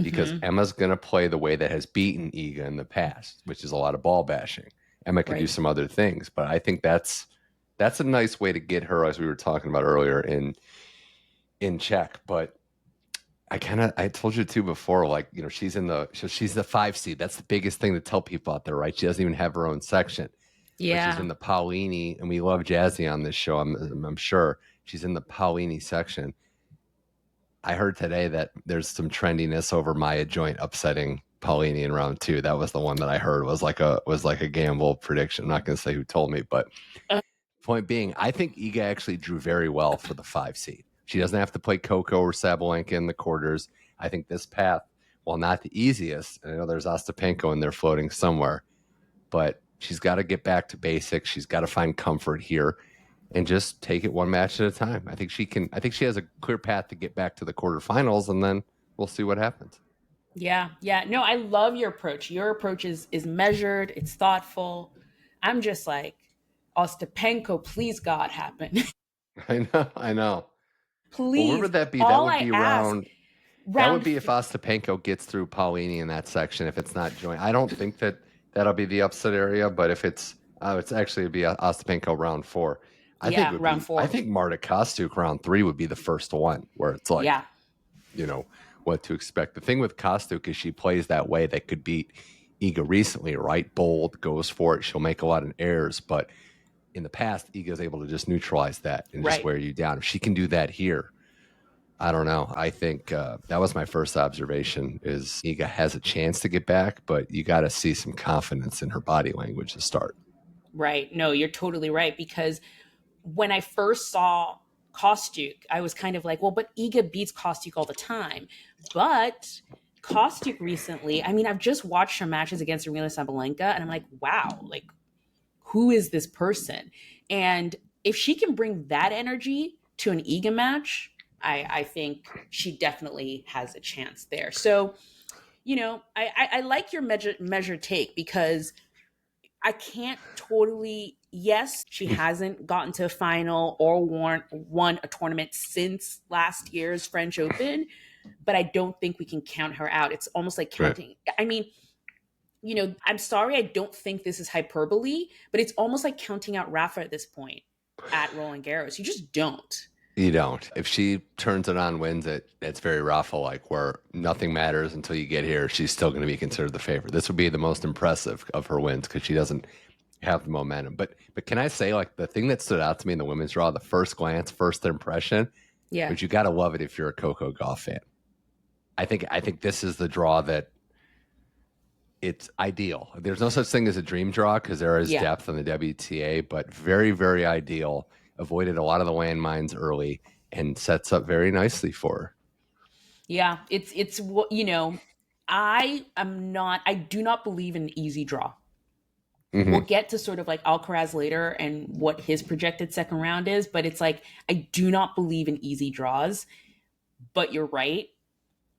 because Mm-hmm. Emma's going to play the way that has beaten Iga in the past, which is a lot of ball bashing. Emma can do Right. some other things, but I think that's a nice way to get her, as we were talking about earlier, in check. But I told you too before, like, she's she's the 5 seed. That's the biggest thing to tell people out there, right? She doesn't even have her own section, but she's Yeah. in the Paulini, and we love Jazzy on this show. I'm sure she's in the Paulini section. I heard today that there's some trendiness over Maya Joint upsetting Paulini in round 2. That was the one that I heard was like a gamble prediction. I'm not going to say who told me, but Uh, point being, I think Iga actually drew very well for the 5 seed. She doesn't have to play Coco or Sabalenka in the quarters. I think this path, while not the easiest, and I know there's Ostapenko in there floating somewhere, but she's got to get back to basics. She's got to find comfort here and just take it one match at a time. I think she can. I think she has a clear path to get back to the quarterfinals, and then we'll see what happens. yeah. Yeah. No, I love your approach. Your approach is measured, it's thoughtful. I'm just like, Ostapenko, please God, happen. I know. I know. Well, where Please. would that be? That All would I be ask, round. That would round be if Ostapenko gets through Paulini in that section. If it's not joint, I don't think that'll be the upset area. But if it's actually be Ostapenko round 4. I think it yeah, would round be. I 4. think Marta Kostyuk round 3 would be the first one where it's like, Yeah. you know, what to expect. The thing with Kostyuk is she plays that way that could beat Iga recently, right? Bold, goes for it. She'll make a lot of errors, but in the past, Iga's able to just neutralize that and just Right. wear you down. If she can do that here, I don't know. I think that was my first observation is Iga has a chance to get back, but you got to see some confidence in her body language to start. Right. No, you're totally right. Because when I first saw Kostyuk, I was kind of like, well, but Iga beats Kostyuk all the time. But Kostyuk recently, I mean, I've just watched her matches against Arena Sabalenka, and I'm like, wow, like, who is this person? And if she can bring that energy to an Iga match, I think she definitely has a chance there. So, I like your measured take because I can't totally. Yes, she hasn't gotten to a final or won a tournament since last year's French Open, but I don't think we can count her out. It's almost like Right. counting. I mean, I'm sorry, I don't think this is hyperbole, but it's almost like counting out Rafa at this point at Roland Garros. You just don't. You don't. If she turns it on, wins it, it's very Rafa like, where nothing matters until you get here. She's still going to be considered the favorite. This would be the most impressive of her wins because she doesn't have the momentum. But can I say, like, the thing that stood out to me in the women's draw, the first glance, first impression, Yeah. but you got to love it if you're a Coco Gauff fan. I think this is the draw that it's ideal. There's no such thing as a dream draw because there is Yeah. depth on the WTA, but very, very ideal. Avoided a lot of the landmines early and sets up very nicely for her. Yeah. It's what, I do not believe in easy draw. We'll Mm-hmm. get to sort of like Alcaraz later and what his projected second round is, but it's like, I do not believe in easy draws, but you're right.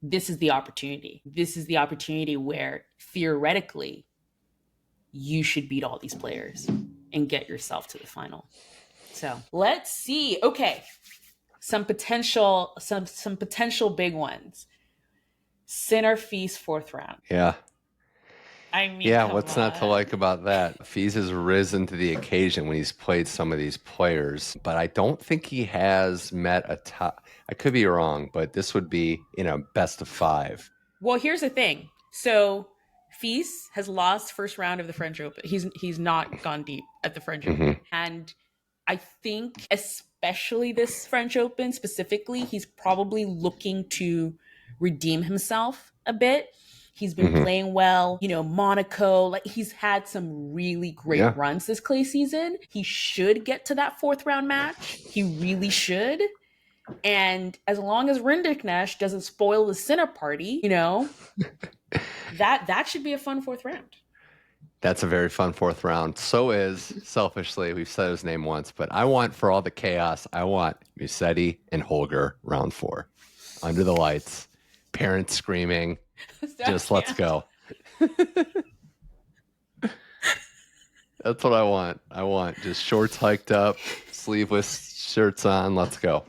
This is the opportunity. This is the opportunity where theoretically you should beat all these players and get yourself to the final. So let's see. Okay. Some potential big ones. Sinner Feast fourth round. Yeah. I mean, Yeah, come what's not to on. like about that? Fees has risen to the occasion when he's played some of these players, but I don't think he has met a top. I could be wrong, but this would be best of 5. Well, here's the thing. So Feast has lost first round of the French Open. He's not gone deep at the French Mm-hmm. Open. And I think especially this French Open specifically, he's probably looking to redeem himself a bit. He's been Mm-hmm. playing well, Monaco. Like he's had some really great Yeah. runs this clay season. He should get to that fourth round match. He really should. And as long as Rinderknecht doesn't spoil the Sinner party, that should be a fun fourth round. That's a very fun 4th round. So is, selfishly, we've said his name once, but I want, for all the chaos, I want Musetti and Holger round 4. Under the lights, parents screaming, just let's go. That's what I want. I want just shorts hiked up, sleeveless shirts on, let's go.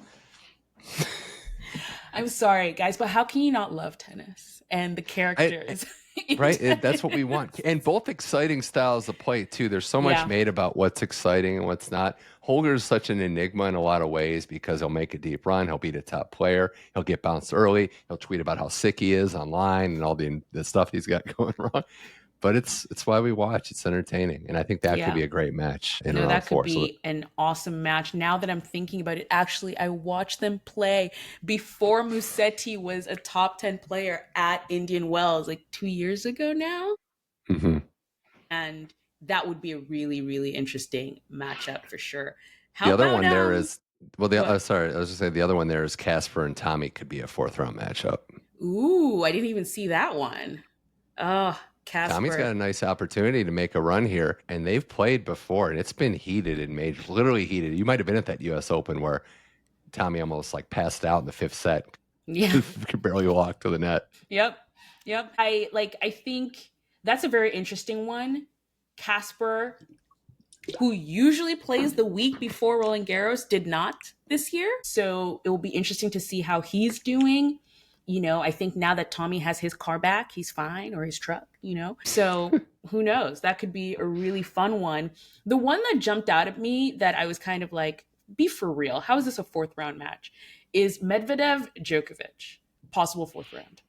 I'm sorry, guys, but how can you not love tennis and the characters? Right? That's what we want. And both exciting styles of play, too. There's so much Yeah. made about what's exciting and what's not. Holger's such an enigma in a lot of ways because he'll make a deep run. He'll beat a top player. He'll get bounced early. He'll tweet about how sick he is online and all the stuff he's got going wrong. But it's why we watch. It's entertaining. And I think that could be a great match in No, round that could 4. be an awesome match. Now that I'm thinking about it, actually, I watched them play before Musetti was a top 10 player at Indian Wells, like 2 years ago now. Mm-hmm. And that would be a really, really interesting matchup for sure. The other one there is, sorry, I was just saying the other one there is Casper and Tommy could be a 4th round matchup. Ooh, I didn't even see that one. Oh, Casper. Tommy's got a nice opportunity to make a run here, and they've played before, and it's been heated in majors, literally heated. You might have been at that U.S. Open where Tommy almost like passed out in the 5th set. Yeah. Could barely walk to the net. Yep. I think that's a very interesting one. Casper, who usually plays the week before Roland Garros, did not this year. So it will be interesting to see how he's doing. I think now that Tommy has his car back, he's fine, or his truck, So who knows? That could be a really fun one. The one that jumped out at me that I was kind of like, be for real, how is this a 4th round match? Is Medvedev Djokovic, possible 4th round.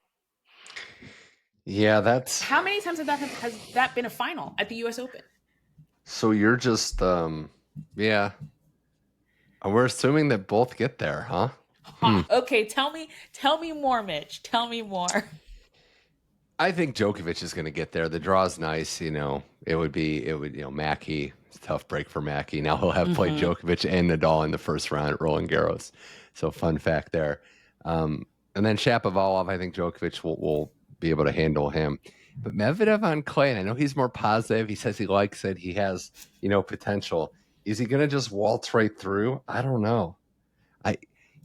Yeah, that's... How many times has that been a final at the U.S. Open? So you're just, yeah. We're assuming that both get there, huh? Okay, tell me more, Mitch. Tell me more. I think Djokovic is going to get there. The draw's nice, it would, Mackey, it's a tough break for Mackey. Now he'll have played Djokovic and Nadal in the first round at Roland Garros. So fun fact there. And then Shapovalov, I think Djokovic will be able to handle him. But Medvedev on clay, and I know he's more positive. He says he likes it. He has, potential. Is he going to just waltz right through? I don't know.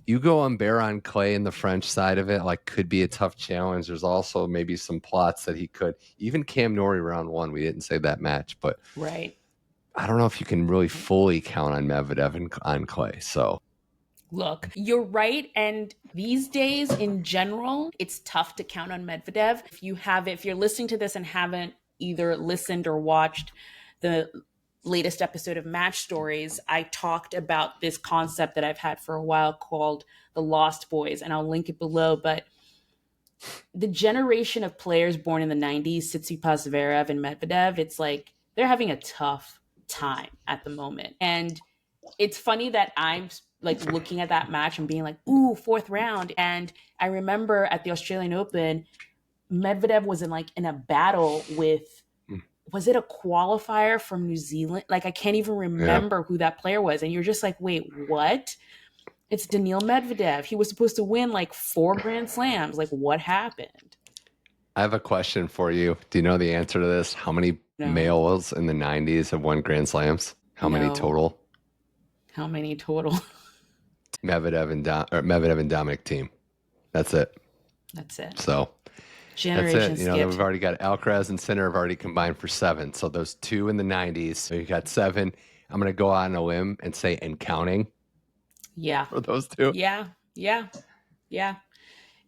You go on bare on clay in the French side of it, could be a tough challenge. There's also maybe some plots that he could. Even Cam Norrie round 1, we didn't say that match, but right. I don't know if you can really fully count on Medvedev on clay. So look, you're right. And these days in general, it's tough to count on Medvedev. If you're listening to this and haven't either listened or watched the latest episode of Match Stories, I talked about this concept that I've had for a while called the Lost Boys, and I'll link it below. But the generation of players born in the 90s, Tsitsipas, Zverev, and Medvedev, it's like they're having a tough time at the moment. And it's funny that I'm looking at that match and being like, ooh, 4th round. And I remember at the Australian Open, Medvedev was in a battle with, was it a qualifier from New Zealand? I can't even remember who that player was. And you're just like, wait, what? It's Daniil Medvedev. He was supposed to win 4 Grand Slams. What happened? I have a question for you. Do you know the answer to this? How many males in the 90s have won Grand Slams? How many total? How many total? Medvedev and Dominic Thiem. That's it. So Generation that's it. We've already got Alcaraz and Sinner have already combined for 7. So those 2 in the 90s. So you got 7. I'm going to go on a limb and say and counting. Yeah. For those 2. Yeah.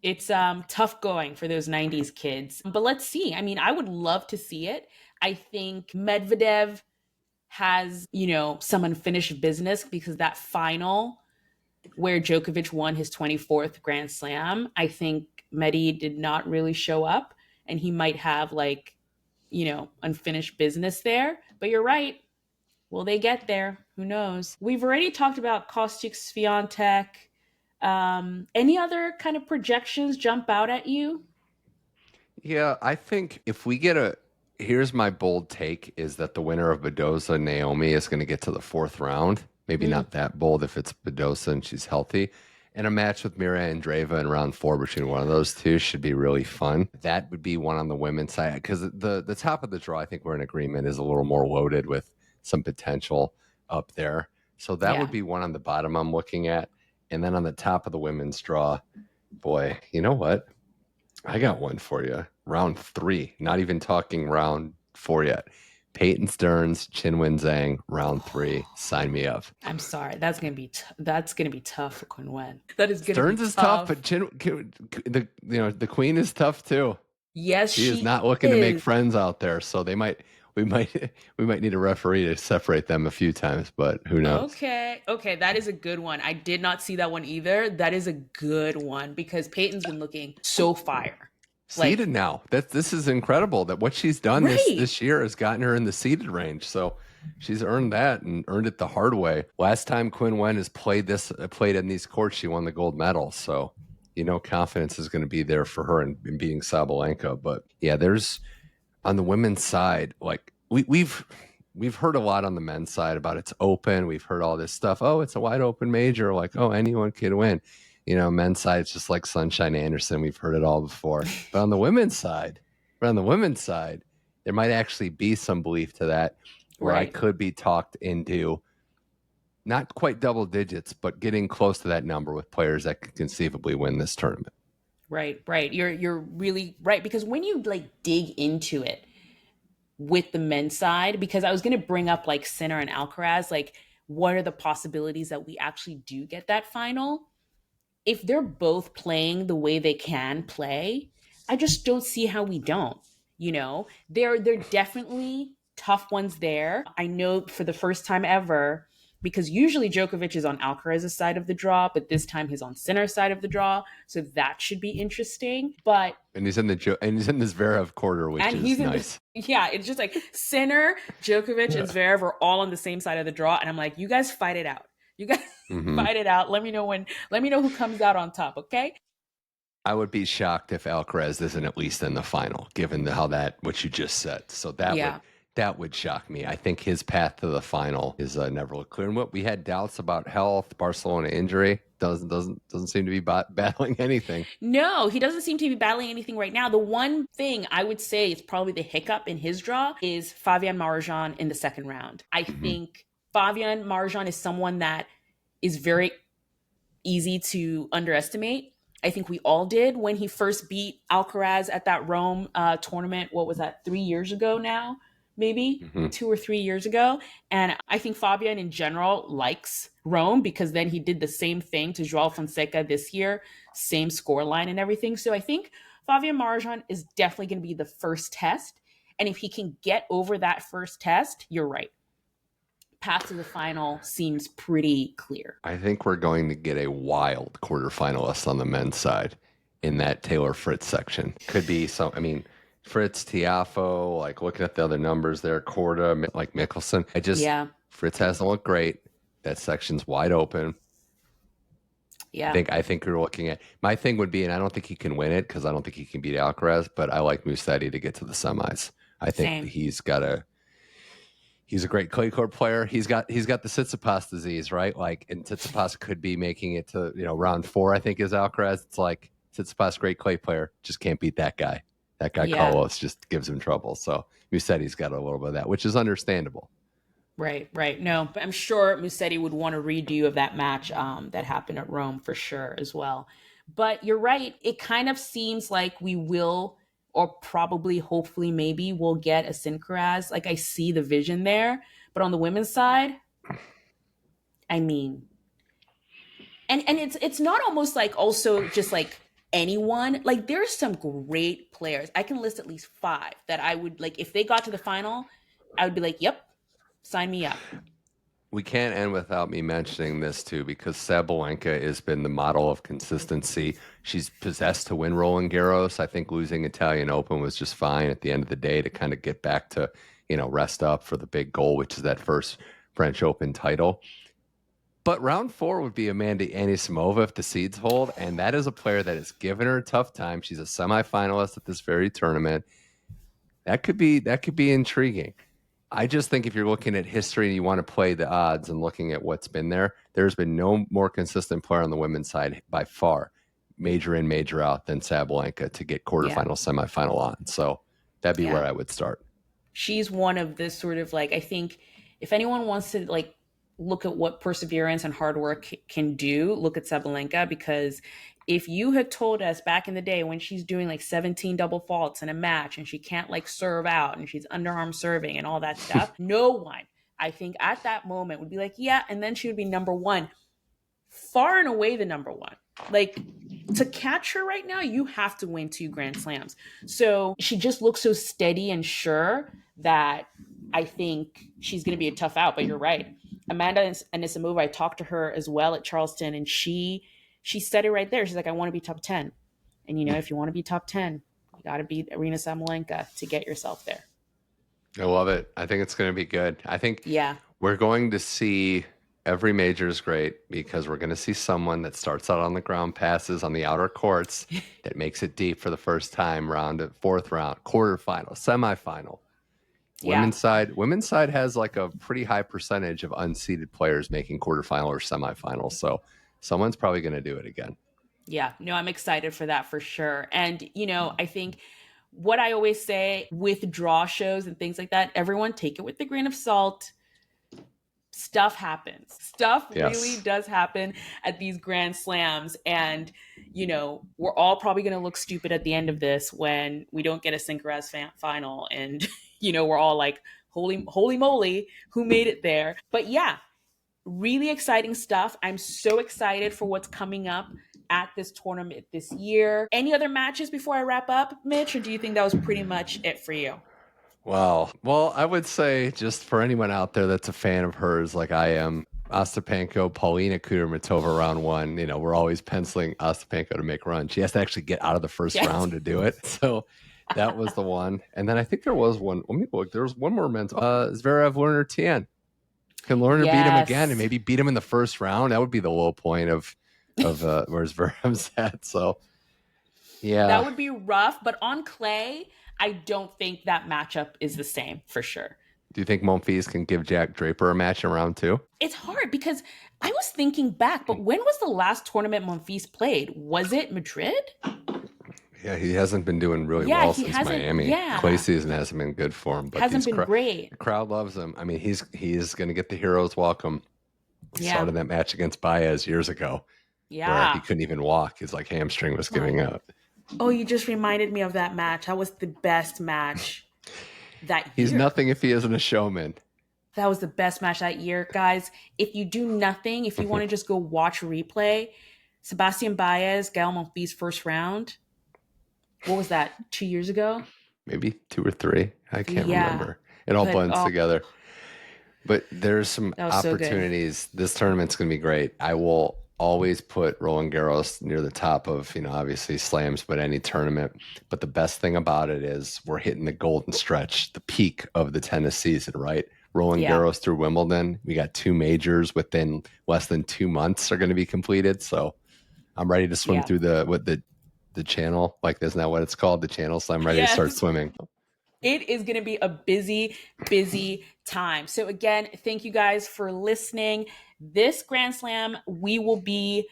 It's tough going for those 90s kids. But let's see. I mean, I would love to see it. I think Medvedev has, some unfinished business because that final where Djokovic won his 24th Grand Slam, I think Medi did not really show up, and he might have unfinished business there. But you're right. Will they get there? Who knows? We've already talked about Kostic, Swiatek. Any other kind of projections jump out at you? Yeah, I think if we get here's my bold take, is that the winner of Badosa, Naomi, is going to get to the 4th round. Maybe not that bold if it's Badosa and she's healthy. And a match with Mira Andreeva in round 4 between one of those 2 should be really fun. That would be one on the women's side, because the top of the draw, I think we're in agreement, is a little more loaded with some potential up there. So that would be one on the bottom I'm looking at. And then on the top of the women's draw, boy, you know what? I got one for you. Round 3, not even talking round 4 yet. Peyton Stearns, Qinwen Zhang, round 3. Sign me up. I'm sorry. That's gonna be tough for Qinwen. That is gonna be Stearns is tough. But the queen is tough too. Yes, she is not looking to make friends out there. So we might need a referee to separate them a few times, but who knows? Okay, that is a good one. I did not see that one either. That is a good one because Peyton's been looking so fire. Seeded now. This is incredible that what she's done this year has gotten her in the seeded range. So she's earned that and earned it the hard way. Last time Qinwen has played in these courts, she won the gold medal. So confidence is going to be there for her in beating Sabalenka. But yeah, there's on the women's side, like we've heard a lot on the men's side about it's open. We've heard all this stuff. Oh, it's a wide open major. Like, oh, anyone can win. Men's side, it's just like Sunshine Anderson. We've heard it all before. But on the women's side, there might actually be some belief to that where I could be talked into not quite double digits, but getting close to that number with players that could conceivably win this tournament. Right. You're really right. Because when you dig into it with the men's side, because I was going to bring up Sinner and Alcaraz, what are the possibilities that we actually do get that final? If they're both playing the way they can play, I just don't see how we don't. They're definitely tough ones there. I know for the first time ever, because usually Djokovic is on Alcaraz's side of the draw, but this time he's on Sinner's side of the draw, so that should be interesting. But he's in this Zverev quarter, which is nice. It's just Sinner, Djokovic, and Zverev are all on the same side of the draw, and I'm like, you guys fight it out. You guys fight it out. Let me know who comes out on top, okay? I would be shocked if Alcaraz isn't at least in the final, given what you just said. So that would shock me. I think his path to the final is never looked clear. And what we had doubts about health, Barcelona injury, doesn't seem to be battling anything. No, he doesn't seem to be battling anything right now. The one thing I would say is probably the hiccup in his draw is Fabian Marozsan in the second round. I think Fabian Marozsan is someone that is very easy to underestimate. I think we all did when he first beat Alcaraz at that Rome tournament. What was that, 3 years ago now? Maybe 2 or 3 years ago. And I think Fabian in general likes Rome because then he did the same thing to Joao Fonseca this year, same scoreline and everything. So I think Fabian Marozsan is definitely going to be the first test. And if he can get over that first test, you're right. Path to the final seems pretty clear. I think we're going to get a wild quarterfinalist on the men's side in that Taylor Fritz section. Could be Fritz, Tiafoe, looking at the other numbers there, Korda, Mickelson. Fritz hasn't looked great. That section's wide open. Yeah. I think you're looking at, my thing would be, and I don't think he can win it because I don't think he can beat Alcaraz, but I like Musetti to get to the semis. I think he's a great clay court player. He's got the Tsitsipas disease, right? And Tsitsipas could be making it to, round 4, I think, is Alcaraz. It's Tsitsipas, great clay player, just can't beat that guy. That guy Carlos just gives him trouble. So Musetti's got a little bit of that, which is understandable. Right. No, but I'm sure Musetti would want a redo of that match that happened at Rome for sure as well. But you're right. It kind of seems like we will, or probably, hopefully, maybe we'll get a Alcaraz. I see the vision there. But on the women's side, and it's not almost also just anyone. There's some great players. I can list at least 5 that I would if they got to the final, I would be yep, sign me up. We can't end without me mentioning this too, because Sabalenka has been the model of consistency. She's possessed to win Roland Garros. I think losing Italian Open was just fine at the end of the day to kind of get back to, rest up for the big goal, which is that first French Open title. But round 4 would be Amanda Anisimova if the seeds hold, and that is a player that has given her a tough time. She's a semifinalist at this very tournament. That could be intriguing. I just think if you're looking at history and you want to play the odds and looking at what's been there, there's been no more consistent player on the women's side by far, major in, major out, than Sabalenka to get quarterfinal, semifinal on. So that'd be where I would start. She's one of this sort of I think if anyone wants to look at what perseverance and hard work can do, look at Sabalenka, because If you had told us back in the day when she's doing like 17 double faults in a match and she can't like serve out and she's underarm serving and all that stuff, no one, I think at that moment would be like, yeah, and then she would be number one, far and away the number one. Like, to catch her right now, you have to win 2 Grand Slams. So she just looks so steady and sure that I think she's going to be a tough out. But you're right. Amanda Anisimova, I talked to her as well at Charleston, and she said it right there. She's like, I want to be top 10. And, you know, if you want to be top 10, you got to beat Arina Sabalenka to get yourself there. I love it. I think it's going to be good. I think we're going to see every major is great because we're going to see someone that starts out on the ground, passes on the outer courts, that makes it deep for the first time, fourth round, quarterfinal, semifinal. Women's side has like a pretty high percentage of unseeded players making quarterfinal or semifinal. So someone's probably going to do it again. Yeah, no, I'm excited for that for sure. And, you know, I think what I always say with draw shows and things like that, everyone take it with a grain of salt. Stuff happens. Stuff really does happen at these Grand Slams. And, you know, we're all probably going to look stupid at the end of this when we don't get a Synchronized final. And, you know, we're all like, holy moly, who made it there? But yeah, really exciting stuff. I'm so excited for what's coming up at this tournament this year. Any other matches before I wrap up, Mitch, or do you think that was pretty much it for you? Wow. Well, I would say just for anyone out there that's a fan of hers, like I am, Ostapenko, Paulina Kudermetova round 1. You know, we're always penciling Ostapenko to make a run. She has to actually get out of the first round to do it. So that was the one. And then I think there was one. Let me look. There was one more men's. Zverev, Lerner, Tien. Can Lerner beat him again and maybe beat him in the first round? That would be the low point of where Zverev's at. So, yeah. That would be rough. But on clay, I don't think that matchup is the same for sure. Do you think Monfils can give Jack Draper a match in round 2? It's hard because I was thinking back, but when was the last tournament Monfils played? Was it Madrid? Yeah, he hasn't been doing really well since Miami. Yeah. Clay season hasn't been good for him. But hasn't been great. The crowd loves him. I mean, he's going to get the hero's welcome. We saw it in that match against Baez years ago. Yeah. Where he couldn't even walk. His like hamstring was giving out. Oh, you just reminded me of that match. That was the best match that year. He's nothing if he isn't a showman. That was the best match that year. Guys, if you do nothing, if you want to just go watch replay, Sebastian Baez, Gael Monfils first round. What was that, 2 years ago? Maybe 2 or 3. I can't remember. It all blends together. But there's some opportunities. This tournament's going to be great. I will always put Roland Garros near the top of, you know, obviously slams, but any tournament. But the best thing about it is we're hitting the golden stretch, the peak of the tennis season, right? Roland Garros through Wimbledon. We got 2 majors within less than 2 months are going to be completed. So I'm ready to swim through the channel. Like, isn't that what it's called? The channel. So I'm ready to start swimming. It is going to be a busy, busy time. So again, thank you guys for listening. This Grand Slam, there'll be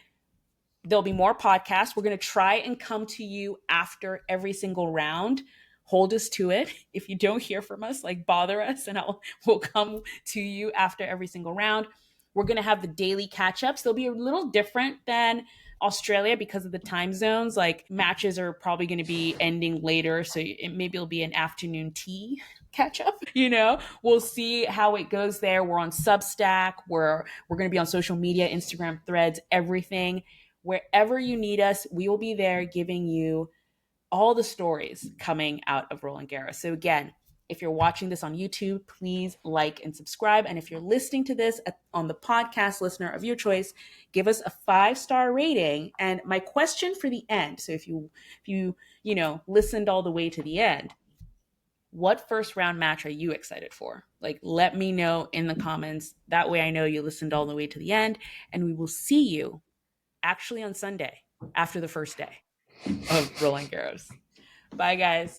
more podcasts. We're going to try and come to you after every single round. Hold us to it. If you don't hear from us, like, bother us and we'll come to you after every single round. We're going to have the daily catch-ups. They'll be a little different than Australia because of the time zones. Like, matches are probably going to be ending later, so maybe it'll be an afternoon tea catch up. You know, we'll see how it goes there. We're on Substack. We're going to be on social media, Instagram, Threads, everything. Wherever you need us, we will be there giving you all the stories coming out of Roland Garros. So again, if you're watching this on YouTube, please like and subscribe. And if you're listening to this on the podcast listener of your choice, give us a 5-star rating. And my question for the end, so if you listened all the way to the end, what first round match are you excited for? Like, let me know in the comments. That way I know you listened all the way to the end. And we will see you actually on Sunday after the first day of Roland Garros. Bye, guys.